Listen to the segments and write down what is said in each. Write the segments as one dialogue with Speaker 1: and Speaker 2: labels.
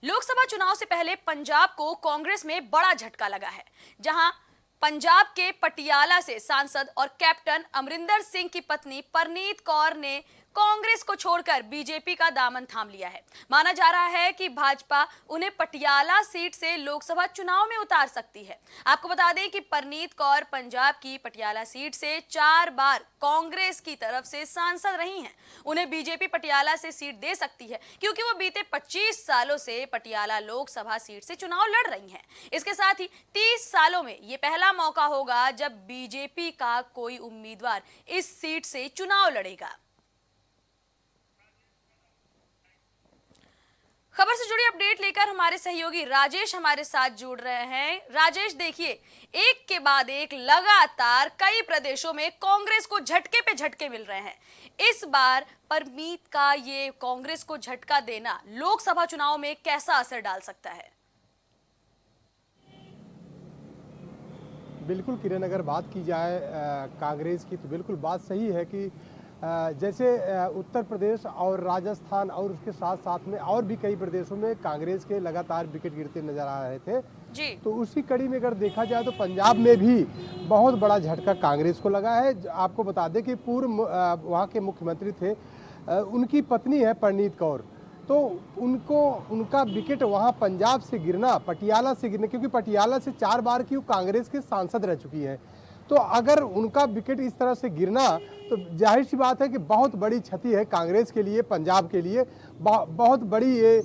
Speaker 1: लोकसभा चुनाव से पहले पंजाब को कांग्रेस में बड़ा झटका लगा है, जहां पंजाब के पटियाला से सांसद और कैप्टन अमरिंदर सिंह की पत्नी परनीत कौर ने कांग्रेस को छोड़कर बीजेपी का दामन थाम लिया है। माना जा रहा है कि भाजपा उन्हें पटियाला सीट से लोकसभा चुनाव में उतार सकती है। आपको बता दें कि परनीत कौर पंजाब की पटियाला सीट से 4 बार कांग्रेस की तरफ से सांसद रही हैं। उन्हें बीजेपी पटियाला से सीट दे सकती है क्योंकि वो बीते 25 सालों से पटियाला लोकसभा सीट से चुनाव लड़ रही हैं। इसके साथ ही 30 सालों में ये पहला मौका होगा जब बीजेपी का कोई उम्मीदवार इस सीट से चुनाव लड़ेगा। खबर से जुड़ी अपडेट लेकर हमारे सहयोगी राजेश हमारे साथ जुड़ रहे हैं। राजेश, देखिए, एक के बाद एक लगातार कई प्रदेशों में कांग्रेस को झटके पे झटके मिल रहे हैं। इस बार परमीत का ये कांग्रेस को झटका देना लोकसभा चुनाव में कैसा असर डाल सकता है?
Speaker 2: बिल्कुल किरण, अगर बात की जाए कांग्रेस की तो बिल्कुल बात सही है कि जैसे उत्तर प्रदेश और राजस्थान और उसके साथ साथ में और भी कई प्रदेशों में कांग्रेस के लगातार विकेट गिरते नजर आ रहे थे
Speaker 1: जी।
Speaker 2: तो उसी कड़ी में अगर देखा जाए तो पंजाब में भी बहुत बड़ा झटका कांग्रेस को लगा है। आपको बता दें कि पूर्व वहाँ के मुख्यमंत्री थे, उनकी पत्नी है परनीत कौर, तो उनका विकेट वहाँ पंजाब से गिरना, पटियाला से गिरना, क्योंकि पटियाला से 4 बार की कांग्रेस के सांसद रह चुकी है। तो अगर उनका विकेट इस तरह से गिरना तो जाहिर सी बात है कि बहुत बड़ी क्षति है कांग्रेस के लिए, पंजाब के लिए बहुत बड़ी ये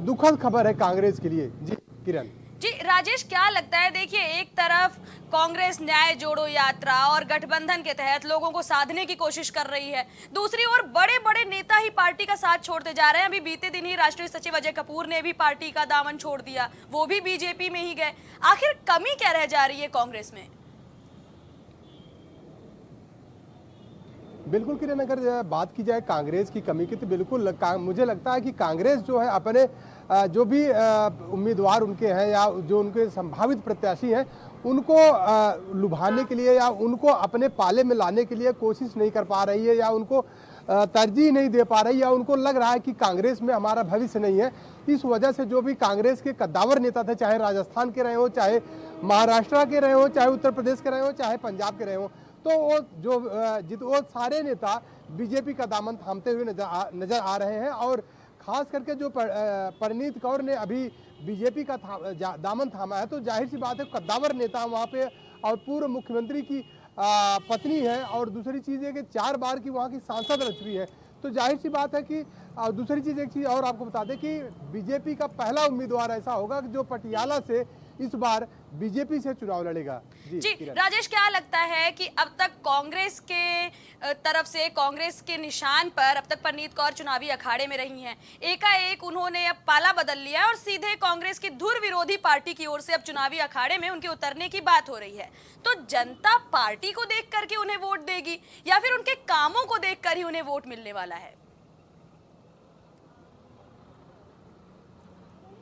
Speaker 2: दुखद खबर है कांग्रेस के लिए। जी किरण।
Speaker 1: जी राजेश, क्या लगता है? देखिए, एक तरफ कांग्रेस न्याय जोड़ो यात्रा और गठबंधन के तहत लोगों को साधने की कोशिश कर रही है, दूसरी ओर बड़े बड़े नेता ही पार्टी का साथ छोड़ते जा रहे हैं। अभी बीते दिन ही राष्ट्रीय सचिव अजय कपूर ने भी पार्टी का दामन छोड़ दिया, वो भी बीजेपी में ही गए। आखिर कमी क्या रह जा रही है कांग्रेस में?
Speaker 2: बिल्कुल किरण, अगर बात की जाए कांग्रेस की कमी की तो बिल्कुल मुझे लगता है कि कांग्रेस जो है अपने जो भी उम्मीदवार उनके हैं या जो उनके संभावित प्रत्याशी हैं उनको लुभाने के लिए या उनको अपने पाले में लाने के लिए कोशिश नहीं कर पा रही है या उनको तरजीह नहीं दे पा रही, या उनको लग रहा है कि कांग्रेस में हमारा भविष्य नहीं है। इस वजह से जो भी कांग्रेस के कद्दावर नेता थे, चाहे राजस्थान के रहे हो, चाहे महाराष्ट्र के रहे हो, चाहे उत्तर प्रदेश के रहे हो, चाहे पंजाब के रहे हो, तो वो सारे नेता बीजेपी का दामन थामते हुए नजर आ रहे हैं। और खास करके जो परनीत कौर ने अभी बीजेपी का दामन थामा है, तो जाहिर सी बात है कद्दावर नेता वहाँ पे और पूर्व मुख्यमंत्री की पत्नी है, और दूसरी चीज़ है कि 4 बार की वहाँ की सांसद रह चुकी है। तो जाहिर सी बात है कि दूसरी चीज़, एक चीज़ और आपको बता दें कि बीजेपी का पहला उम्मीदवार ऐसा होगा जो पटियाला से इस बार बीजेपी से चुनाव लड़ेगा।
Speaker 1: जी राजेश, क्या लगता है कि अब तक कांग्रेस के तरफ से, कांग्रेस के निशान पर अब तक परनीत कौर चुनावी अखाड़े में रही हैं, एकाएक उन्होंने अब पाला बदल लिया और सीधे कांग्रेस की धुर विरोधी पार्टी की ओर से अब चुनावी अखाड़े में उनके उतरने की बात हो रही है, तो जनता पार्टी को देख करके उन्हें वोट देगी या फिर उनके कामों को देख कर ही उन्हें वोट मिलने वाला है?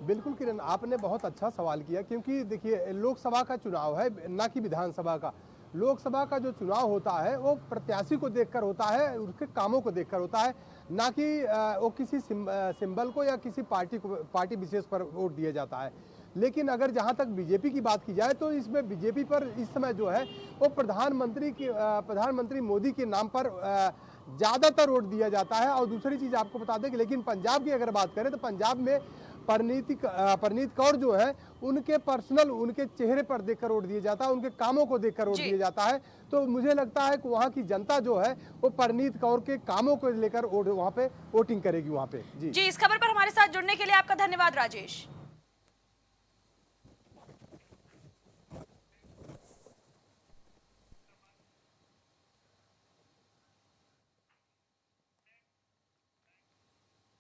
Speaker 2: बिल्कुल किरण, आपने बहुत अच्छा सवाल किया, क्योंकि देखिए लोकसभा का चुनाव है ना कि विधानसभा का। लोकसभा का जो चुनाव होता है वो प्रत्याशी को देखकर होता है, उसके कामों को देखकर होता है, ना कि वो किसी सिंबल को या किसी पार्टी विशेष पर वोट दिया जाता है। लेकिन अगर जहां तक बीजेपी की बात की जाए तो इसमें बीजेपी पर इस समय जो है वो प्रधानमंत्री मोदी के नाम पर ज़्यादातर वोट दिया जाता है। और दूसरी चीज़ आपको बता दें कि लेकिन पंजाब की अगर बात करें तो पंजाब में परनीत कौर जो है उनके पर्सनल, उनके चेहरे पर देखकर वोट दिया जाता है, उनके कामों को देखकर वोट दिया जाता है। तो मुझे लगता है कि वहाँ की जनता जो है वो परनीत कौर के कामों को लेकर वहाँ पे वोटिंग करेगी वहाँ पे। जी,
Speaker 1: इस खबर पर हमारे साथ जुड़ने के लिए आपका धन्यवाद राजेश।